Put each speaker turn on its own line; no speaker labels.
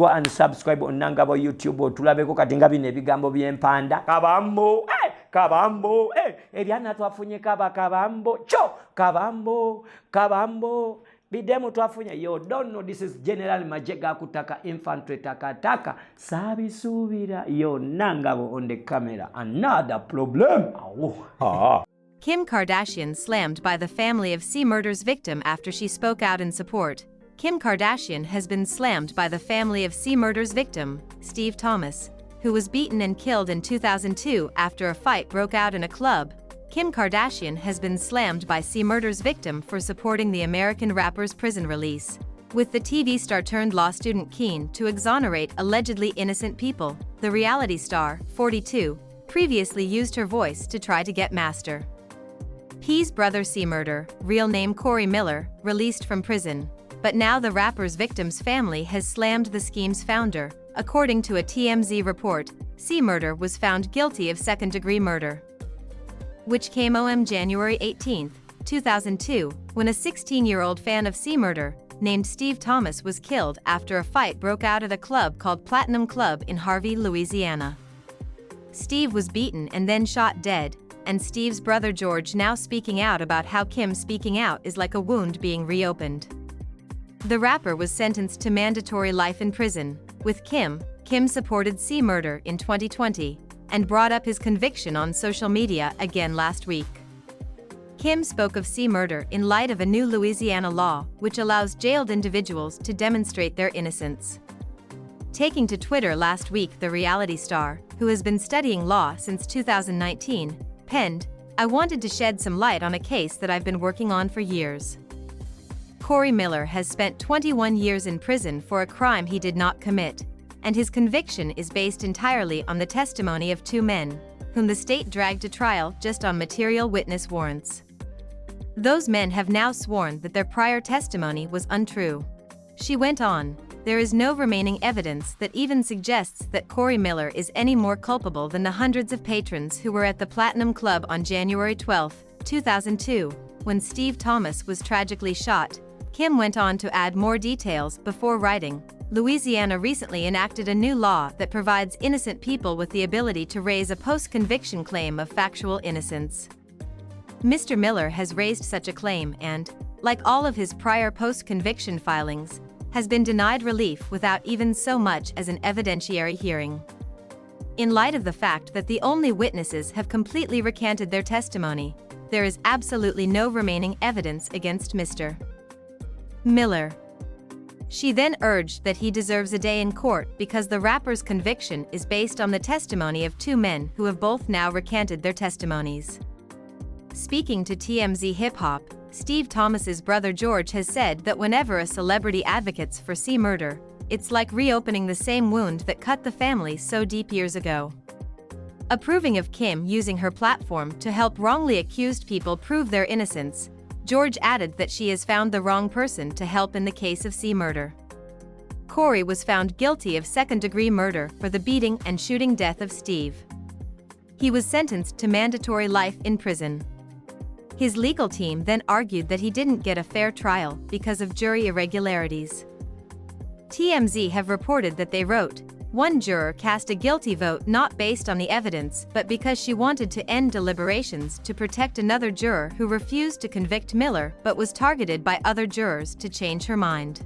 go and subscribe on Nangabo YouTube otulabeko kati nga bino ebigambo by'empanda kabambo kabambo ebyana twafunye kabambo cho kabambo bidemu twafunye. You don't know this is General Majega kutaka infantry takataka sabisubira yo Nangabo on the camera. Another problem.
Kim Kardashian slammed by the family of C murder's victim after she spoke out in support. Kim Kardashian has been slammed by the family of C murder's victim, Steve Thomas, who was beaten and killed in 2002 after a fight broke out in a club. Kim Kardashian has been slammed by C murder's victim for supporting the American rapper's prison release, with the TV star turned law student keen to exonerate allegedly innocent people. The reality star, 42, previously used her voice to try to get Master P's brother C murder, real name Corey Miller, released from prison. But now the rapper's victim's family has slammed the scheme's founder. According to a TMZ report, C murder was found guilty of second-degree murder, which came on January 18, 2002, when a 16-year-old fan of C murder, named Steve Thomas, was killed after a fight broke out at a club called Platinum Club in Harvey, Louisiana. Steve was beaten and then shot dead, and Steve's brother George now speaking out about how Kim speaking out is like a wound being reopened. The rapper was sentenced to mandatory life in prison. With Kim supported C murder in 2020 and brought up his conviction on social media again last week. Kim spoke of C murder in light of a new Louisiana law which allows jailed individuals to demonstrate their innocence. Taking to Twitter last week, the reality star, who has been studying law since 2019, penned, "I wanted to shed some light on a case that I've been working on for years." Corey Miller has spent 21 years in prison for a crime he did not commit, and his conviction is based entirely on the testimony of two men, whom the state dragged to trial just on material witness warrants. Those men have now sworn that their prior testimony was untrue. She went on, "There is no remaining evidence that even suggests that Corey Miller is any more culpable than the hundreds of patrons who were at the Platinum Club on January 12, 2002, when Steve Thomas was tragically shot." Kim went on to add more details before writing, "Louisiana recently enacted a new law that provides innocent people with the ability to raise a post-conviction claim of factual innocence. Mr. Miller has raised such a claim and, like all of his prior post-conviction filings, has been denied relief without even so much as an evidentiary hearing. In light of the fact that the only witnesses have completely recanted their testimony, there is absolutely no remaining evidence against Mr. Miller." She then urged that he deserves a day in court because the rapper's conviction is based on the testimony of two men who have both now recanted their testimonies. Speaking to TMZ Hip Hop, Steve Thomas's brother George has said that whenever a celebrity advocates for C murder, it's like reopening the same wound that cut the family so deep years ago. Approving of Kim using her platform to help wrongly accused people prove their innocence, George added that she has found the wrong person to help in the case of C murder. Corey was found guilty of second-degree murder for the beating and shooting death of Steve. He was sentenced to mandatory life in prison. His legal team then argued that he didn't get a fair trial because of jury irregularities. TMZ have reported that they wrote, "One juror cast a guilty vote not based on the evidence but because she wanted to end deliberations to protect another juror who refused to convict Miller but was targeted by other jurors to change her mind."